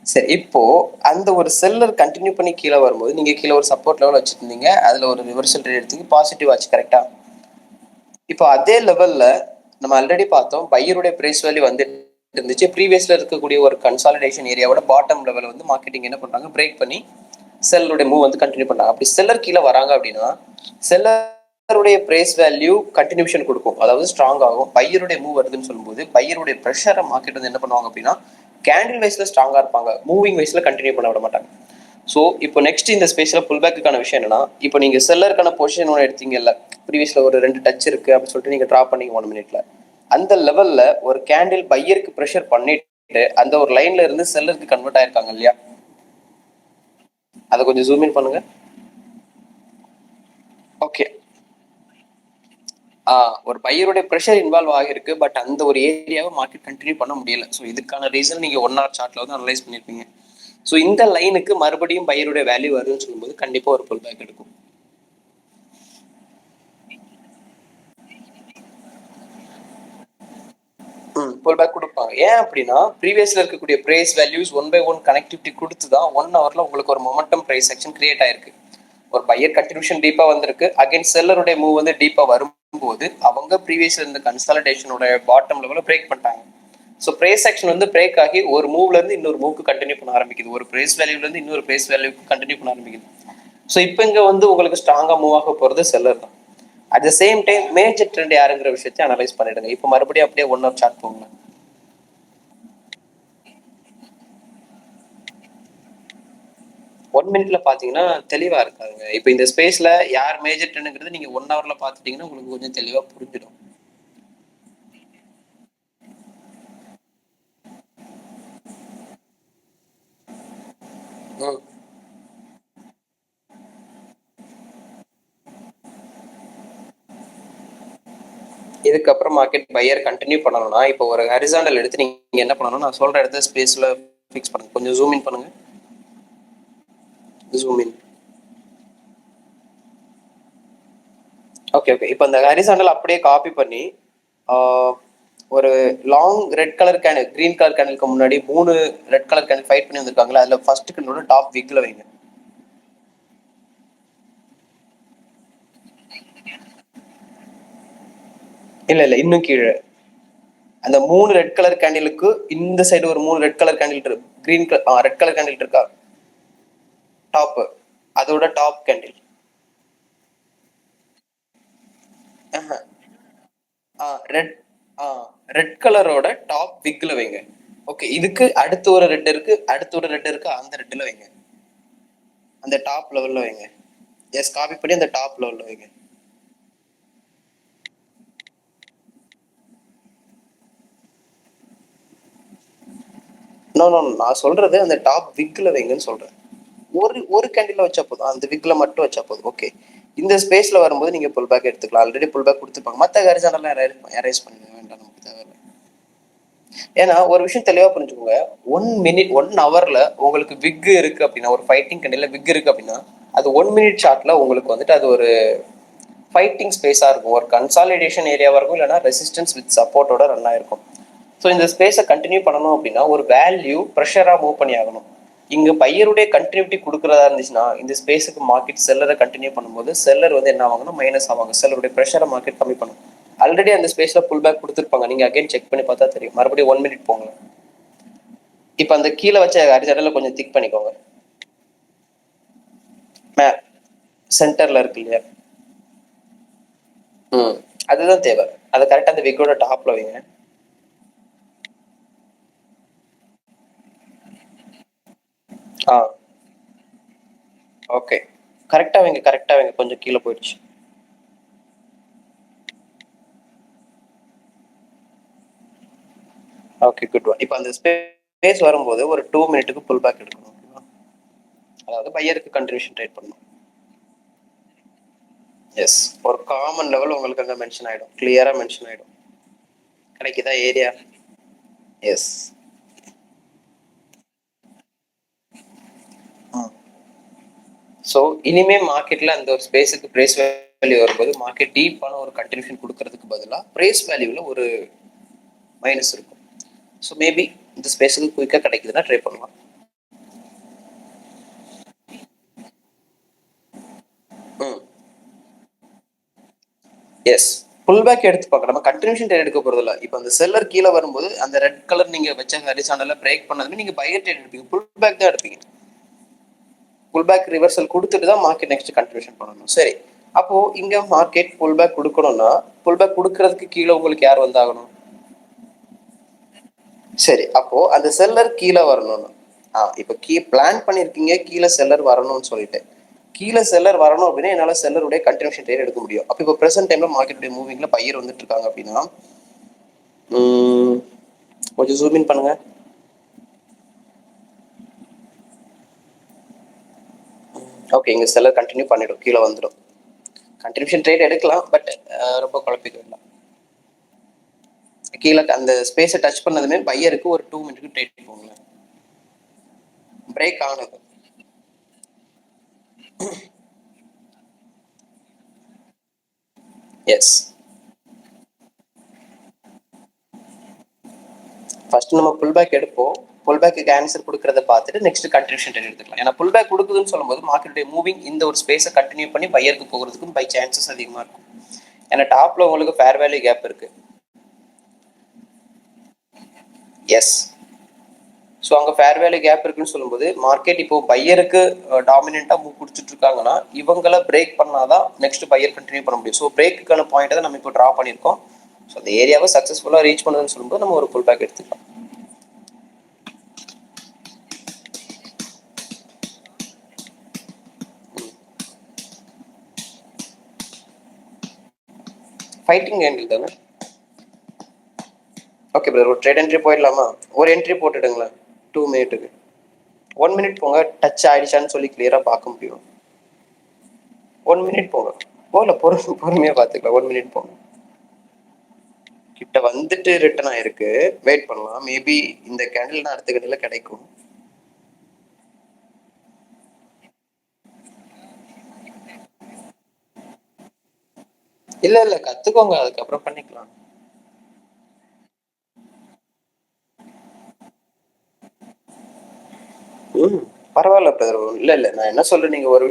சரி, இப்போ அந்த ஒரு செல்லர் கண்டினியூ பண்ணி கீழே வரும்போது நீங்க கீழே ஒரு சப்போர்ட் லெவல் வச்சிருந்தீங்க, அதுல ஒரு ரிவர்சல் ட்ரேட் எடுத்தீங்க, பாசிட்டிவ் ஆச்சு, கரெக்டா? இப்போ அதே லெவல்ல நம்ம ஆல்ரெடி பார்த்தோம், பையருடைய பிரைஸ் வேல்யூ வந்துட்டு இருந்துச்சு. ப்ரீவியஸ்ல இருக்கக்கூடிய ஒரு கன்சாலிடேஷன் ஏரியாவோட பாட்டம் லெவல் வந்து மார்க்கெட்டிங் என்ன பண்றாங்க, பிரேக் பண்ணி செல்லருடைய மூவ் வந்து கண்டினியூ பண்றாங்க. அப்படி செல்லர் கீழே வராங்க அப்படின்னா செல்லருடைய பிரைஸ் வேல்யூ கண்டினியூஷன் கொடுக்கும், அதாவது ஸ்ட்ராங் ஆகும். பையருடைய மூவ் வருதுன்னு சொல்லும்போது பையருடைய ப்ரெஷரை மார்க்கெட் வந்து என்ன பண்ணுவாங்க அப்படின்னா கேண்டில் வைஸ்ல ஸ்ட்ராங்கா இருப்பாங்க, மூவிங் வைஸ்ல கண்டினியூ பண்ண விட மாட்டாங்க. ஸோ இப்போ நெக்ஸ்ட் இந்த ஸ்பேஸ்ல புல் பேக்குக்கான விஷயம் என்னன்னா, இப்போ நீங்க செல்லருக்கான பொசிஷன் ஒன்று எடுத்தீங்கல்ல, ப்ரீவியஸ்ல ஒரு 2 டச் இருக்கு அப்படின்னு சொல்லிட்டு நீங்க ட்ரா பண்ணீங்க 1 மினிட்ல. அந்த லெவல்ல ஒரு கேண்டில் பையருக்கு ப்ரெஷர் பண்ணிட்டு அந்த ஒரு லைன்ல இருந்து செல்லருக்கு கன்வெர்ட் ஆயிருக்காங்க இல்லையா? அதை கொஞ்சம் ஜூம் இன் பண்ணுங்க. ஓகே. ஒரு பையருடைய ப்ரெஷர் இன்வால்வ் ஆகிருக்கு, பட் அந்த ஒரு ஏரியாவை மார்க்கெட் கண்டினியூ பண்ண முடியல. ஸோ இதுக்கான ரீசன் நீங்க 1 hour சார்ட்ல வந்து அனலைஸ் பண்ணிருப்பீங்க. ஸோ இந்த லைனுக்கு மறுபடியும் பையருடைய வேல்யூ வருதுன்னு சொல்லும்போது கண்டிப்பா ஒரு புல் பேக் எடுக்கும். புல் பேக் கொடுப்பாங்க. ஏன் அப்படின்னா ப்ரீவியஸ்ல இருக்கக்கூடிய பிரைஸ் வேல்யூஸ் 1 by 1 கனெக்டிவிட்டி கொடுத்து தான் 1 hourல உங்களுக்கு ஒரு மொமெண்டம் பிரைஸ் செக்ஷன் கிரியேட் ஆயிருக்கு. ஒரு பையர் கன்ட்ரிபியூஷன் டீப்பா வந்திருக்கு, அகைன் செல்லருடைய மூவ் வந்து டீப்பா வரும்போது அவங்க ப்ரீவியஸ்ல இருந்த கன்சாலிடேஷனோட பாட்டம் லெவல பிரேக் பண்ணிட்டாங்க. ஸோ பிரைஸ் செக்ஷன் வந்து பிரேக் ஆகி ஒரு மூவ்ல இருந்து இன்னொரு மூவ்க்கு கண்டினியூ பண்ண ஆரம்பிக்குது, ஒரு பிரைஸ் வேல்யூல இருந்து இன்னொரு பிரைஸ் வேல்யூக்கு கண்டினியூ பண்ண ஆரம்பிக்குது. ஸோ இப்போ இங்க வந்து உங்களுக்கு ஸ்ட்ராங்கா மூவ் ஆக போறது செல்லர் தான். At the same time major trend யாருங்கிற விஷயத்தை அனலைஸ் பண்ணிடுங்க. இப்போ மறுபடியும் அப்படியே 1 hour சார்ட் போங்க. 1 மினிட்ல பாத்தீங்கன்னா தெளிவா இருக்காதுங்க. இப்போ இந்த ஸ்பேஸ்ல யார் மேஜர் ட்ரெண்ட்ங்கிறது நீங்க 1 hourல பாத்துட்டீங்கன்னா உங்களுக்கு கொஞ்சம் தெளிவா புரிஞ்சிடும். ம். இதுக்கப்புறம் மார்க்கெட் பையர் கண்டினியூ பண்ணணும்னா இப்போ ஒரு ஹரிசாண்டல் எடுத்து நீங்க என்ன பண்ணணும், நான் சொல்ற இடத்துல ஸ்பேஸ்ல ஃபிக்ஸ் பண்ணுங்க. கொஞ்சம் ஜூம் இன் பண்ணுங்க. Zoom in. Okay okay. இப்போ அந்த ஹரிசாண்டல் அப்படியே காப்பி பண்ணி ஒரு long red colour candle, green colour கேண்டிலுக்கு முன்னாடி 3 ரெட் கலர் கேண்டில் ஃபைட் பண்ணி வந்திருக்காங்களா, அதுல ஃபர்ஸ்ட் கேண்டிலோட டாப் விக்ல வைங்க. இல்ல இல்ல, இன்னும் கீழே. அந்த 3 ரெட் கலர் கேண்டிலுக்கு இந்த சைடு ஒரு 3 ரெட் கலர் கேண்டில் இருக்கு, கிரீன் ரெட் கலர் கேண்டில் இருக்கா டாப், அதோட டாப் கேண்டில். ரெட் ரெட் கலரோட டாப் விக்ல வைங்க. ஓகே, இதுக்கு அடுத்து ஒரு ரெட் இருக்கு, அடுத்து ஒரு ரெட் இருக்கு, அந்த ரெட்ல வைங்க. அந்த டாப் லெவல்ல வைங்க. எஸ், காப்பி பண்ணி அந்த டாப் லெவல்ல வைங்க. நோ நோ, நான் சொல்றது அந்த டாப் விக்ல வைங்கன்னு சொல்றேன். ஒரு ஒரு கேண்டில் வச்சா போதும், அந்த விக்ல மட்டும் வச்சா போதும். ஓகே, இந்த ஸ்பேஸ்ல வரும்போது நீங்க புல் பேக் எடுத்துக்கலாம். ஆல்ரெடி புல் பேக் கொடுத்துருப்பாங்க, மற்ற ஹரிசாண்டல்லாம் எரேஸ் பண்ணுங்க, வேண்டாம், நமக்கு தேவையில்லை. ஏன்னா ஒரு விஷயம் தெளிவா புரிஞ்சுக்கோங்க, 1 minute 1 hourல உங்களுக்கு விக் இருக்கு அப்படின்னா, ஒரு ஃபைட்டிங் கண்டில விக் இருக்கு அப்படின்னா அது 1 minute ஷார்ட்ல உங்களுக்கு வந்துட்டு அது ஒரு ஃபைட்டிங் ஸ்பேஸா இருக்கும், ஒரு கன்சாலிடேஷன் ஏரியாவா இருக்கும், இல்லைன்னா ரெசிஸ்டன்ஸ் வித் சப்போர்ட்டோட ரன் ஆயிருக்கும். ஸோ இந்த ஸ்பேஸை கண்டினியூ பண்ணணும் அப்படின்னா ஒரு வேல்யூ ப்ரெஷரா மூவ் பண்ணி ஆகணும். இங்க பையருடைய கண்டினியூட்டி கொடுக்கறதா இருந்துச்சுன்னா இந்த ஸ்பேஸுக்கு மார்க்கெட் செல்லரை கண்டினியூ பண்ணும்போது செல்லர் வந்து என்ன ஆவாங்கன்னா மைனஸ் ஆவாங்க, செல்லருடைய ப்ரெஷரை மார்க்கெட் கம்மி பண்ணும். ஆல்ரெடி அந்த ஸ்பேஸ்ல புல் பேக் கொடுத்துருப்பாங்க, நீங்க அகைன் செக் பண்ணி பார்த்தா தெரியும். மறுபடியும் 1 minute போங்க. இப்போ அந்த கீழே வச்ச ஹரிசாண்டல்ல கொஞ்சம் திக் பண்ணிக்கோங்க. மே சென்டர்ல இருக்கு இல்லையா? ம், அதுதான் தேவை. அது கரெக்டா அந்த விக்கோட டாப்ல வைங்க. ஆ ஓகே, கரெக்டா வைங்க, கரெக்டா வைங்க, கொஞ்சம் கீழே போயிடுச்சு. Okay, good one. இப்போ அந்த ஸ்பேஸ் வரும்போது ஒரு 2 மினிட்டுக்கு புல் பேக் எடுக்கணும், ஓகேவா? அதாவது பையருக்கு கண்டினியூஷன் ட்ரேட் பண்ணணும். எஸ், ஒரு காமன் லெவல் உங்களுக்கு அங்கே மென்ஷன் ஆகிடும், கிளியராக மென்ஷன் ஆகிடும். கிடைக்குதா ஏரியா? எஸ். ஸோ இனிமே மார்க்கெட்ல அந்த ஒரு ஸ்பேஸுக்கு பிரைஸ் வேல்யூ வரும்போது மார்க்கெட் டீப்பான ஒரு கண்டினியூஷன் கொடுக்கறதுக்கு பதிலாக பிரைஸ் வேல்யூவில் ஒரு மைனஸ் இருக்கும். ஸோ மேபி இந்த ஸ்பேஸுக்கு குயிக்காக கிடைக்குதுன்னா ட்ரை பண்ணலாம். எஸ், புல் பேக் எடுத்து பார்க்க நம்ம கண்டினியூஷன் ட்ரேட் எடுக்க போறது இல்ல. இப்போ அந்த செல்லர் கீழே வரும்போது அந்த ரெட் கலர் நீங்க வச்ச ஹரிசாண்டல்ல பிரேக் பண்ணதுமே நீங்க பையர் ட்ரேட் எடுப்பீங்க, புல் பேக் தான் எடுப்பீங்க. புல் பேக் ரிவர்சல் கொடுத்துட்டு தான் மார்க்கெட் நெக்ஸ்ட் கண்டினியூஷன் பண்ணணும். சரி, அப்போ இங்க மார்க்கெட் புல் பேக் கொடுக்கணும்னா புல் பேக் கொடுக்கறதுக்கு கீழே உங்களுக்கு யார் வந்தாகணும்? சரி, அப்போ அந்த செல்லர் கீழே வரணும்னு இப்போ பிளான் பண்ணிருக்கீங்க கீழே செல்லர் வரணும்னு சொல்லிட்டு, கீழே செல்லர் வரணும் அப்படின்னா என்னால செல்லருடைய கண்டினியூஷன் ட்ரேட் எடுக்க முடியும். அப்போ இப்போ பிரசன்ட் டைம்ல மார்க்கெட் மூவிங்ல பையர் வந்துட்டு இருக்காங்க அப்படின்னா கொஞ்சம் ஜூம் இன் பண்ணுங்க. ஓகே, இங்க செல்லர் கண்டினியூ பண்ணிடும், கீழே வந்துடும். கண்டினியூஷன் ட்ரேட் எடுக்கலாம், பட் ரொம்ப குழப்பிக்கலாம். கீழே அந்த ஸ்பேஸை டச் பண்ணதுமே பையருக்கு ஒரு 2 மினிட்க்கு ட்ரேட் போங்க. பிரேக் ஆனது எஸ், ஃபர்ஸ்ட் நம்ம புல் பேக் எடுப்போம். புல் பேக்கு ஆன்சர் கொடுக்கறத பார்த்துட்டு நெக்ஸ்ட் கண்டினியூஷன் ட்ரேட் எடுத்துக்கலாம். ஏன்னா புல் பேக் கொடுக்குதுன்னு சொல்லும்போது மார்க்கெட் மூவிங் இந்த ஒரு ஸ்பேஸை கண்டினியூ பண்ணி பையருக்கு போகிறதுக்கும் பை சான்சஸ் அதிகமாக இருக்கும். ஏன்னா டாப்ல உங்களுக்கு ஃபேர் வேல்யூ கேப் இருக்கு. எஸ், ஸோ அங்கே ஃபேர் வேல்யூ கேப் இருக்குன்னு சொல்லும்போது மார்க்கெட் இப்போ பையருக்கு டாமினெண்ட்டாக மூவ் கொடுத்துட்டு இருக்காங்கன்னா இவங்களை பிரேக் பண்ணாதான் நெக்ஸ்ட் பையர் கண்டினியூ பண்ண முடியும். ஸோ பிரேக்குக்கான பாயிண்ட்டை தான் நம்ம இப்போ ட்ரா பண்ணியிருக்கோம். ஸோ அந்த ஏரியாவை சக்ஸஸ்ஃபுல்லாக ரீச் பண்ணுதுன்னு சொல்லும்போது நம்ம ஒரு புல் பேக் எடுத்துக்கலாம். ஃபைட்டிங் ஆங்கிள் தானே. ஓகே பிரதர், ஒரு ட்ரேட் என்ட்ரி போயிடலாமா? ஒரு என்ட்ரி போட்டுடுங்களேன் 2 மினிட்டுக்கு. 1 மினிட் போங்க, டச் ஆயிடுச்சான்னு சொல்லி கிளியரா பார்க்க முடியும். 1 மினிட் போங்க, போகல பொறுமையா பார்த்துக்கலாம். 1 மினிட் போங்க, கிட்ட வந்துட்டு ரிட்டர்ன் ஆயிருக்கு. வெயிட் பண்ணலாம், மேபி இந்த கேண்டில் தான் அடுத்த கேண்டில் கிடைக்கும். இல்ல கத்துக்கோங்க, அதுக்கப்புறம் பண்ணிக்கலாம். பரவாயில்ல பிரதர். இல்ல நான் என்ன சொல்றேன், நீங்க ஒரு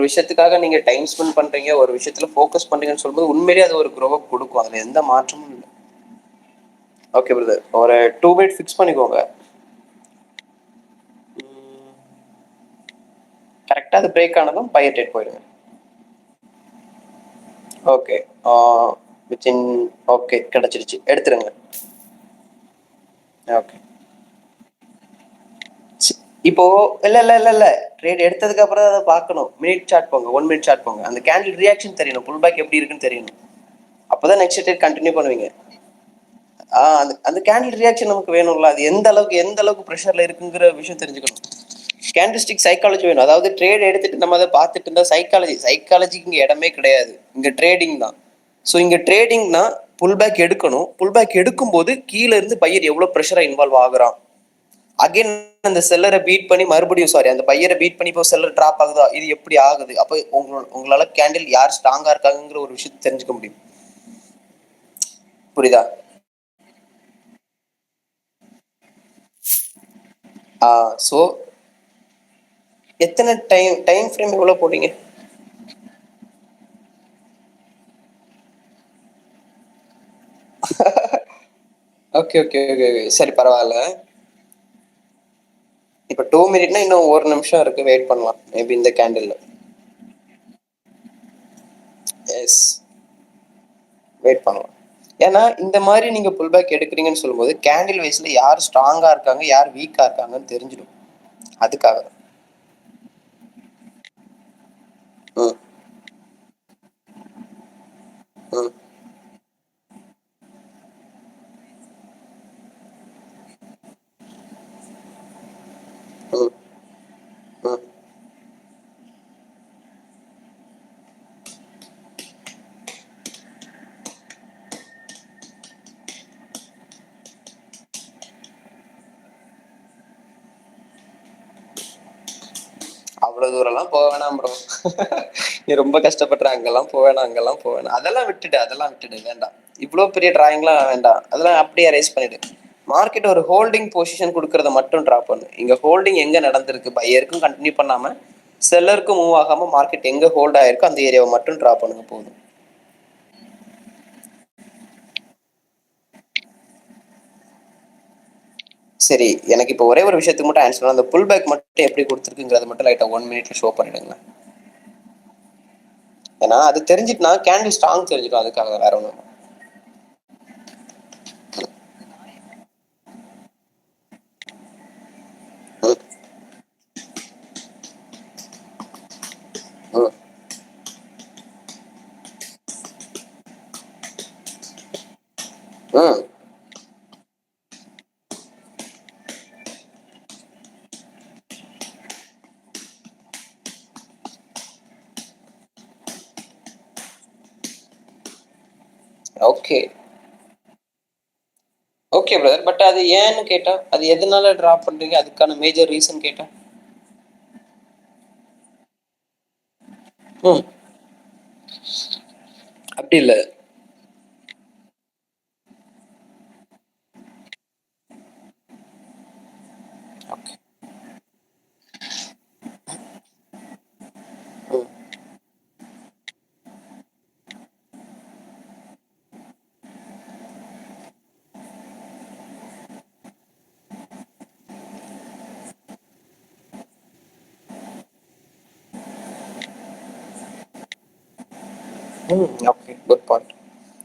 விஷயத்துக்காக நீங்க டைம் ஸ்பெண்ட் பண்றீங்க, ஒரு விஷயத்துல ஃபோக்கஸ் பண்றீங்கன்னு சொல்லும்போது உண்மையிலேயே அது ஒரு க்ரோ அப் கொடுக்கும், அதுல எந்த மாற்றமும் இல்லை. ஓகே பிரதர், ஒரு 2 மினிட் ஃபிக்ஸ் பண்ணிக்கோங்க. கரெக்டா அது பிரேக் ஆனதும் பையர் ட்ரேட் போயிடுங்க. ஓகே, வித்தின் ஓகே கிடைச்சிருச்சு, எடுத்துருங்க. ஓகே, இப்போ இல்ல ட்ரேட் எடுத்ததுக்கு அப்புறம் அதை பார்க்கணும். மினிட் சார்ட் போங்க, 1 மினிட் சார்ட் போங்க. அந்த கேண்டில் ரியாக்ஷன் தெரியணும், புல் பேக் எப்படி இருக்குன்னு தெரியணும். அப்பதான் நெக்ஸ்ட் ட்ரேட் கண்டினியூ பண்ணுவீங்க. அந்த அந்த கேண்டில் ரியாக்ஷன் நமக்கு வேணும்ல, அது எந்த அளவுக்கு ப்ரெஷர்ல இருக்குங்கிற விஷயம் தெரிஞ்சுக்கணும். கேண்டில்ஸ்டிக் சைக்காலஜி வேணும். அதாவது ட்ரேட் எடுத்துட்டு நம்ம அதை பார்த்துட்டு இருந்தா சைக்காலஜிக்கு இங்க இடமே கிடையாது, இங்க ட்ரேடிங் தான். ஸோ இங்க ட்ரேடிங்னா புல் பேக் எடுக்கணும். புல் பேக் எடுக்கும் போது கீழே இருந்து பையர் எவ்வளவு ப்ரெஷரா இன்வால்வ் ஆகுறான், அகைன் அந்த செல்லரை பீட் பண்ணி மறுபடியும் அந்த பையரை பீட் பண்ணி இப்போ செல்லர் டிராப் ஆகுதா, இது எப்படி ஆகுது, அப்போ உங்களால கேண்டில் யார் ஸ்ட்ராங்கா இருக்காங்கிற ஒரு விஷயத்தை தெரிஞ்சுக்க முடியும். புரியுதா? ஸோ எத்தனை டைம் ஃப்ரேம் எவ்வளவு போட்டீங்க? ஓகே ஓகே ஓகே, சரி பரவாயில்ல. இப்போ 2 மினிட்னா இன்னும் 1 நிமிஷம் இருக்கு, வெயிட் பண்ணலாம் மேபி இந்த கேண்டில். எஸ், வெயிட் பண்ணலாம். ஏன்னா இந்த மாதிரி நீங்க புல் பேக் எடுக்கிறீங்கன்னு சொல்லும்போது கேண்டில் வைஸ்ல யார் ஸ்ட்ராங்கா இருக்காங்க யார் வீக்கா இருக்காங்கன்னு தெரிஞ்சிடும், அதுக்காக. ம் ம் ம் ம் அவ்வளவு தூரம்லாம் போக வேணாம் ப்ரோ. நீ ரொம்ப கஷ்டப்படுற, அங்கெல்லாம் போக வேணாம், அதெல்லாம் விட்டுடு வேண்டாம். இவ்வளவு பெரிய டிராயிங்லாம் வேண்டாம், அதெல்லாம் அப்படியே ரைஸ் பண்ணிடு. மார்க்கெட் ஒரு ஹோல்டிங் பொசிஷன் கொடுக்கறத மட்டும் ட்ரா பண்ணு. இங்க ஹோல்டிங் எங்க நடந்திருக்கு, பையருக்கும் கண்டினியூ பண்ணாம செல்லருக்கும் மூவ் ஆகாம மார்க்கெட் எங்க ஹோல்ட் ஆயிருக்கு அந்த ஏரியாவை மட்டும் ட்ரா பண்ணுங்க போதும். சரி, எனக்கு இப்போ ஒரே ஒரு விஷயத்துக்கு மட்டும் ஆன்சர் பண்ணணும். அந்த புல் பேக் மட்டும் எப்படி கொடுத்துருக்குங்கிறத மட்டும் லைட்டா 1 மினிட்ல ஷோ பண்ணிடுங்க. ஏன்னா அது தெரிஞ்சுட்டுனா கேண்டில் ஸ்ட்ராங் தெரிஞ்சிடும், அதுக்காக வேற ஒன்றும். ம் ம் ம் ஓகே ஓகே பிரதர். பட் அது ஏன்னு கேட்டா, அது எதனால டிராப் பண்றீங்க, அதுக்கான மேஜர் ரீசன் கேட்டா? ம் அப்படி இல்ல. ஓகே. ம் ம் ஓகே, குட் பாயிண்ட்.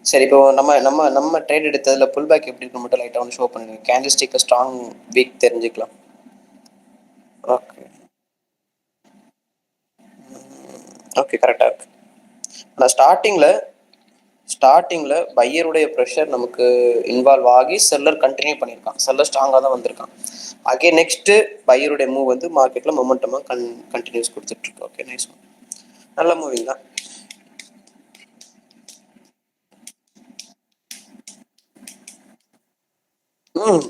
சரி, இப்போ நம்ம நம்ம நம்ம ட்ரேட் எடுத்ததுல புல் பேக் எப்படி இருக்கு மட்டும் லைட்டா வந்து ஷோ பண்ணுங்க. கேண்டில் ஸ்டிக் ஸ்ட்ராங் வீக் தெரிஞ்சுக்கலாம். ஓகே ஓகே, கரெக்டா இருக்கு. நான் ஸ்டார்டிங்ல பையருடைய ப்ரெஷர் நமக்கு இன்வால்வ் ஆகி செல்லர் கண்டினியூ பண்ணியிருக்கான். செல்லர் ஸ்ட்ராங்காக தான் வந்திருக்கான். அகே நெக்ஸ்ட் பையருடைய மூவ் வந்து மார்க்கெட்ல மொமெண்டமா கண்டினியூஸ் கொடுத்துட்டு இருக்கு. Okay, nice. நல்ல மூவிங் தான். ம்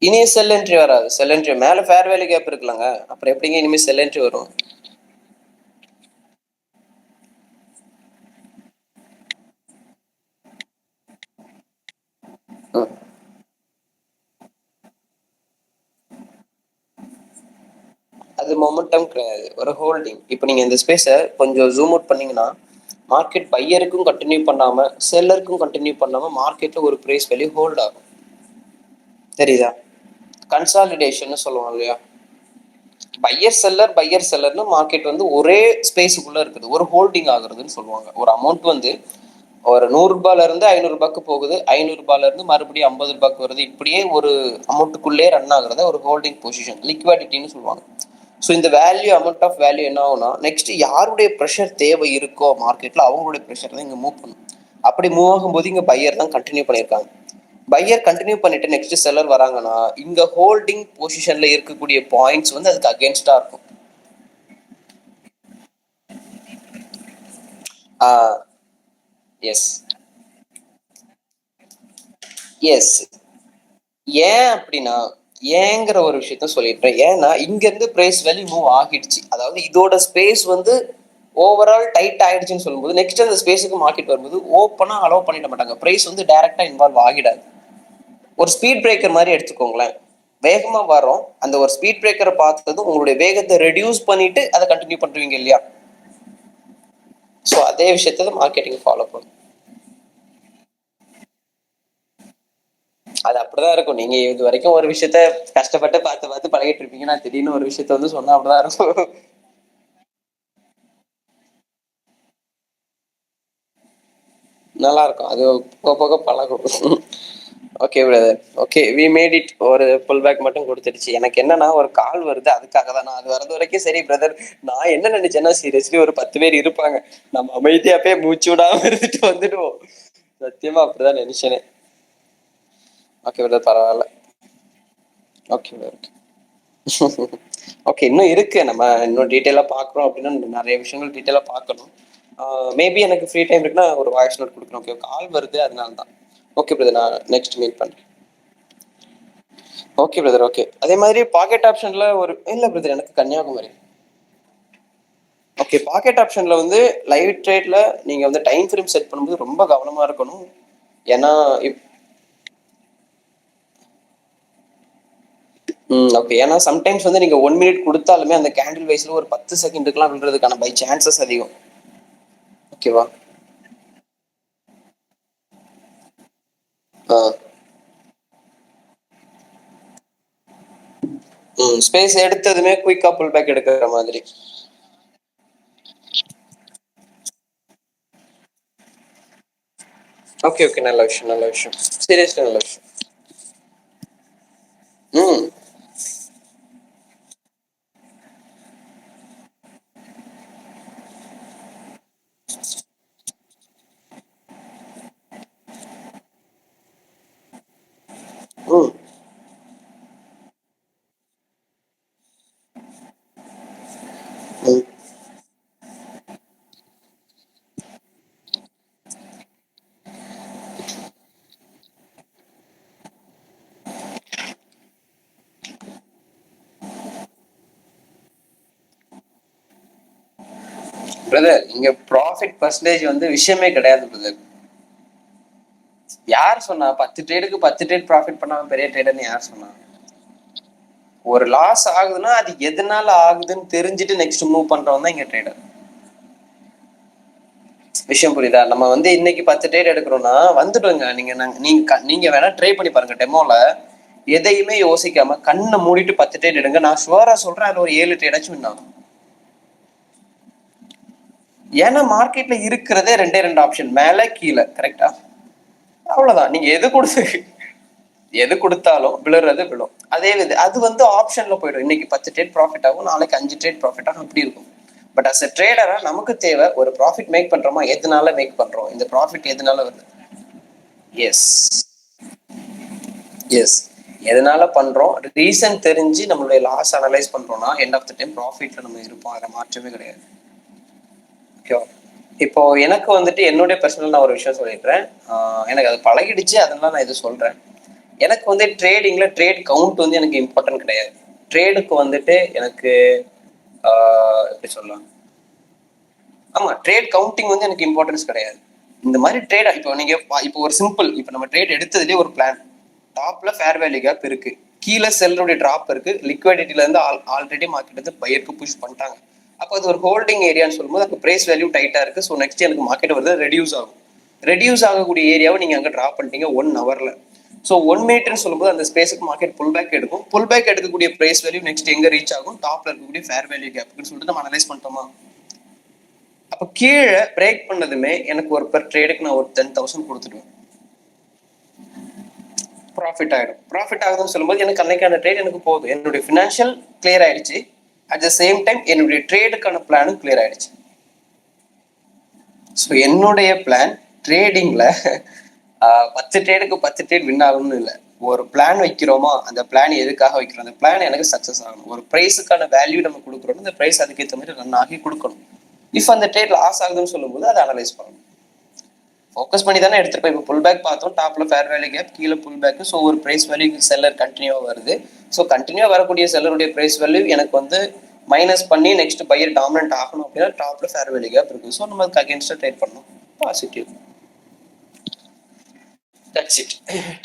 இனி செல் என்ட்ரி வராது. செல் என்ட்ரி மேல ஃபேர் வேல்யூ கேப் இருக்குல்லங்க, அப்புறம் எப்படிங்க இனிமே செல் என்ட்ரி வரும்? ம். அது மொமெண்டம் கிடையாது, ஒரு ஹோல்டிங். இப்போ நீங்க இந்த ஸ்பேஸை கொஞ்சம் ஜூம் அவுட் பண்ணீங்கன்னா, மார்க்கெட் பையருக்கும் கண்டினியூ பண்ணாம செல்லருக்கும் கண்டினியூ பண்ணாம மார்க்கெட்ல ஒரு பிரைஸ் வேல்யூ ஹோல்ட் ஆகும். தெரியுதா? கன்சாலிடேஷன் சொல்லுவோம் இல்லையா? பையர் செல்லர்னு மார்க்கெட் வந்து ஒரே ஸ்பேஸுக்குள்ள இருக்குது, ஒரு ஹோல்டிங் ஆகுறதுன்னு சொல்லுவாங்க. ஒரு அமௌண்ட் வந்து ஒரு ₹100 இருந்து ₹500 போகுது, ₹500 இருந்து மறுபடியும் ₹50 வருது, இப்படியே ஒரு அமௌண்ட்டுக்குள்ளே ரன் ஆகுறத ஒரு ஹோல்டிங் பொசிஷன், லிக்விடிட்டின்னு சொல்லுவாங்க. ஸோ இந்த வேல்யூ, அமௌண்ட் ஆஃப் வேல்யூ என்ன ஆகும்னா, நெக்ஸ்ட் யாருடைய ப்ரெஷர் தேவை இருக்கோ மார்க்கெட்ல அவங்களுடைய ப்ரெஷர் தான் இங்க மூவ் பண்ணும். அப்படி மூவ் ஆகும்போது இங்க பையர் தான் கண்டினியூ பண்ணியிருக்காங்க. பையர் கண்டினியூ பண்ணிட்டு நெக்ஸ்ட் செல்லர் வராங்கன்னா, இங்க ஹோல்டிங் பொசிஷன்ல இருக்கக்கூடிய பாயிண்ட்ஸ் வந்து அதுக்கு அகேன்ஸ்டா இருக்கும். Yes yes. ஏன் அப்படின்னா, ஏங்கிற ஒரு விஷயத்த சொல்லிட்டேன். ஏன்னா இங்க இருந்து பிரைஸ் வேல்யூ மூவ் ஆகிடுச்சு. அதாவது இதோட ஸ்பேஸ் வந்து ஓவரால் டைட் ஆயிடுச்சுன்னு சொல்லும்போது, நெக்ஸ்ட் அந்த ஸ்பேஸுக்கு மார்க்கெட் வரும்போது ஓப்பனா அலோவ் பண்ணிட மாட்டாங்க. பிரைஸ் வந்து டைரக்டா இன்வால்வ் ஆகிடாது. ஒரு ஸ்பீட் பிரேக்கர் மாதிரி எடுத்துக்கோங்களேன். வேகமா வரோம், அந்த ஒரு ஸ்பீட் பிரேக்கரை பார்த்ததும் உங்களுடைய வேகத்தை ரெடியூஸ் பண்ணிட்டு அதை கண்டினியூ பண்றீங்க இல்லையா? ஸோ அதே விஷயத்த மார்க்கெட்டிங் ஃபாலோ பண்ணும். அது அப்படிதான் இருக்கும். நீங்க இது வரைக்கும் ஒரு விஷயத்த கஷ்டப்பட்டு பார்த்து பார்த்து பழகிட்டு இருப்பீங்க. நான் திடீர்னு ஒரு விஷயத்த வந்து சொன்னா அப்படிதான் இருக்கும். நல்லா இருக்கும். அது போக போக பழகும். Okay brother. Okay, we made it. ஒரு புல் பேக் மட்டும் கொடுத்துடுச்சு. எனக்கு என்னன்னா ஒரு கால் வருது, அதுக்காக தான். நான் அது வரது வரைக்கும் சரி பிரதர். நான் என்ன நினைச்சேன்னா சீரியஸ்லி ஒரு 10 பேர் இருப்பாங்க, நம்ம அமைதியா போய் மூச்சு விடாம இருந்துட்டு வந்துடுவோம். சத்தியமா அப்படிதான் நினைச்சேனே. ஓகே பிரதர், பரவாயில்ல. Okay brother. ஓகே, இன்னும் இருக்கு. நம்ம இன்னும் டீட்டெயிலா பார்க்குறோம் அப்படின்னா நிறைய விஷயங்கள் டீட்டெயிலா பார்க்கணும். மேபி எனக்கு ஃப்ரீ டைம் இருக்குன்னா ஒரு வாய்ஸ் நோட் கொடுக்குறேன். ஓகே, கால் வருது அதனால தான். ஓகே பிரதர், நான் நெக்ஸ்ட் மீட் பண்றேன். Okay brother. ஓகே, அதே மாதிரி பாக்கெட் ஆப்ஷன்ல ஒரு இல்ல பிரதர், எனக்கு கன்னியாகுமரி. ஓகே, பாக்கெட் ஆப்ஷன்ல வந்து லைவ் ட்ரேட்ல நீங்க வந்து டைம் ஃப்ரேம் செட் பண்ணும்போது ரொம்ப கவனமா இருக்கணும். ஏன்னா ஓகே, ஏன்னா சம்டைம்ஸ் வந்து நீங்க 1 மினிட் கொடுத்தாலுமே அந்த கேண்டில் வைஸ்ல ஒரு 10 செகண்டுக்குலாம் விழுறதுக்கான பை சான்சஸ் அதிகம். ஓகேவா? ஆ ஸ்பேஸ் எடுத்ததுமே குயிக்கா புல் பேக் எடுக்கிற மாதிரி. ஓகே ஓகே, நல்ல விஷயம் நல்ல விஷயம், சீரியஸ்லி நல்ல விஷயம். ம் ம் ம் பிரதர், இங்க ப்ராஃபிட் பர்சன்டேஜ் வந்து விஷயமே கிடையாது பிரதர். யார் சொன்னா 10 ட்ரேடுக்கு 10 ட்ரேட் ப்ராஃபிட் பண்ணாம பெரிய ட்ரேடர்னு யார் சொன்னா? ஒரு லாஸ் ஆகுதுன்னா அது எதனால ஆகுதுன்னு தெரிஞ்சுட்டு நெக்ஸ்ட் மூவ் பண்றவன் தான் இங்க ட்ரேடர். விஷயம் புரியுதா? நம்ம வந்து இன்னைக்கு 10 ட்ரேட் எடுக்கிறோம்னா வந்துடுங்க. நீங்க வேணா ட்ரை பண்ணி பாருங்க டெமோல. எதையுமே யோசிக்காம கண்ணை மூடிட்டு 10 ட்ரேட் எடுங்க. நான் ஷுவரா சொல்றேன், அதுல ஒரு 7 ட்ரேடாச்சும் வின் ஆகும். ஏன்னா மார்க்கெட்ல இருக்கிறதே ரெண்டே ரெண்டு ஆப்ஷன், மேல கீழே. கரெக்டா? அவ்வளவுதான். நீங்க எது கொடுத்தாலும் விழுறது விழும். அதே இது அது வந்து ஆப்ஷன்ல போயிடும். இன்னைக்கு 10 ட்ரேட் ப்ராஃபிட் ஆகும், நாளைக்கு 5 ட்ரேட் ப்ராஃபிட் ஆகும், அப்படி இருக்கும். பட் அஸ் அ ட்ரேடரா நமக்கு தேவை ஒரு ப்ராஃபிட் மேக் பண்றோமா, எதனால மேக் பண்றோம், இந்த ப்ராஃபிட் எதனால வருது. எஸ் எஸ், எதனால பண்றோம், ரீசன் தெரிஞ்சு நம்மளுடைய லாஸ் அனலைஸ் பண்றோம்னா எண்ட் ஆஃப் த டைம் ப்ராஃபிட்ல நம்ம இருப்போம். அதை மாற்றமே கிடையாது. ஓகேவா? இப்போ எனக்கு வந்துட்டு என்னுடைய பர்சனல் நான் ஒரு விஷயம் சொல்லிடுறேன். எனக்கு அது பழகிடுச்சு, அதனால நான் இது சொல்றேன். எனக்கு வந்து ட்ரேடிங்ல ட்ரேட் கவுண்ட் வந்து எனக்கு இம்பார்ட்டன்ட் கிடையாது. ட்ரேடுக்கு வந்துட்டு எனக்கு எப்படி சொல்லலாம், ஆமா, ட்ரேட் கவுண்டிங் வந்து எனக்கு இம்பார்ட்டன்ஸ் கிடையாது. இந்த மாதிரி ட்ரேட் இப்போ நீங்க இப்போ ஒரு சிம்பிள், இப்போ நம்ம ட்ரேட் எடுத்ததுலேயே ஒரு பிளான். டாப்ல ஃபேர் வேல்யூ கேப் இருக்கு, கீழே செல்லுடைய டிராப் இருக்கு, லிக்விடிட்டில இருந்து ஆல்ரெடி மார்க்கெட் வந்து பையருக்கு புஷ் பண்ணிட்டாங்க. அப்போ அது ஒரு ஹோல்டிங் ஏரியான்னு சொல்லும்போது அங்கே பிரைஸ் வேல்யூ டைட்டா இருக்கு. ஸோ நெக்ஸ்ட் எனக்கு மார்க்கெட் வந்து ரெடியூஸ் ஆகும். ரெடியூஸ் ஆகக்கூடிய ஏரியாவை நீங்க அங்கே டிராப் பண்ணிட்டீங்க 1 ஹவர்ல. ஸோ 1 மினிட்னு சொல்லும்போது அந்த ஸ்பேஸுக்கு மார்க்கெட் புல் பேக் எடுக்கும். புல் பேக் எடுக்கக்கூடிய பிரைஸ் வேல்யூ நெக்ஸ்ட் எங்க ரீச் ஆகும், டாப்ல இருக்கக்கூடிய ஃபேர் வேல்யூ கேப்னு சொல்லிட்டு நம்ம அனலைஸ் பண்ணிட்டோமா. அப்போ கீழே பிரேக் பண்ணதுமே எனக்கு ஒரு பெர் ட்ரேடுக்கு நான் ஒரு 10,000 கொடுத்துடுவேன். ப்ராஃபிட் ஆயிடும். ப்ராஃபிட் ஆகுதுன்னு சொல்லும்போது எனக்கு அன்னைக்கான ட்ரேட் எனக்கு போதும். என்னுடைய ஃபினான்ஷியல் கிளியர் ஆயிடுச்சு. அட் த சேம் டைம் என்னுடைய ட்ரேடுக்கான பிளானும் கிளியர் ஆயிடுச்சு. ஸோ என்னுடைய பிளான் ட்ரேடிங்ல 10 ட்ரேடுக்கு 10 ட்ரேட் வின் ஆகணும்னு இல்லை. ஒரு பிளான் வைக்கிறோமா, அந்த பிளான் எதுக்காக வைக்கிறோம், அந்த பிளான் எனக்கு சக்ஸஸ் ஆகணும். ஒரு ப்ரைஸுக்கான வேல்யூ நம்ம கொடுக்குறோம், அந்த ப்ரைஸ் அதுக்கேற்ற மாதிரி ரன் ஆகி கொடுக்கணும். இஃப் அந்த ட்ரேட் லாஸ் ஆகுதுன்னு சொல்லும்போது அதை அனலைஸ் பண்ணணும். ஃபோக்கஸ் பண்ணி தானே எடுத்துருப்போம். இப்போ புல் பேக் பார்த்தோம், டாப்ல ஃபேர் வேல்யூ கேப், கீழே புல் பேக். ஸோ ஒரு பிரைஸ் வேல்யூ செல்லர் கண்டினியூவா வருது. ஸோ கண்டினியூவா வரக்கூடிய செல்லருடைய பிரைஸ் வேல்யூ எனக்கு வந்து மைனஸ் பண்ணி நெக்ஸ்ட் பையர் டாமினன்ட் ஆகணும் அப்படின்னா டாப்ல ஃபேர் வேல்யூ கேப் இருக்கு. ஸோ நம்ம அதுக்கு அகேன்ஸ்டா ட்ரேட் பண்ணணும். Positive. That's it.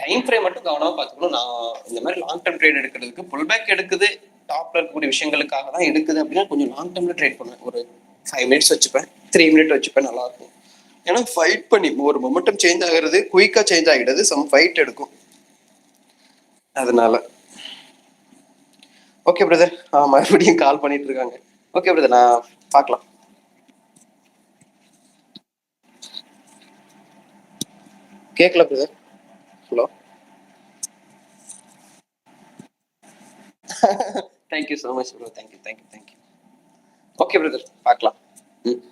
Time frame மட்டும் கவனமா பார்த்துக்கணும். நான் இந்த மாதிரி லாங் டர்ம் ட்ரேட் எடுக்கிறதுக்கு புல் பேக் எடுக்குது, டாப்ல இருக்கக்கூடிய விஷயங்களுக்காக தான் எடுக்குது அப்படின்னா கொஞ்சம் லாங் டர்ம்ல ட்ரேட் பண்ணுவேன். ஒரு 5 மினிட்ஸ் வச்சுப்பேன், 3 மினிட் வச்சுப்பேன், நல்லா இருக்கும். ஏன்னா ஃபைட் பண்ணி ஒரு மொமெண்டம் சேஞ்ச் ஆகிறது குயிக்கா சேஞ்ச் ஆகிடுது, சம் ஃபைட் எடுக்கும். அதனால ஓகே பிரதர். மறுபடியும் கால் பண்ணிட்டு இருக்காங்க. ஓகே பிரதர், நான் பார்க்கலாம். கேட்கல brother. Hello. Thank you so much bro. Thank you thank you thank you. Okay brother, பார்க்கலாம். ம்.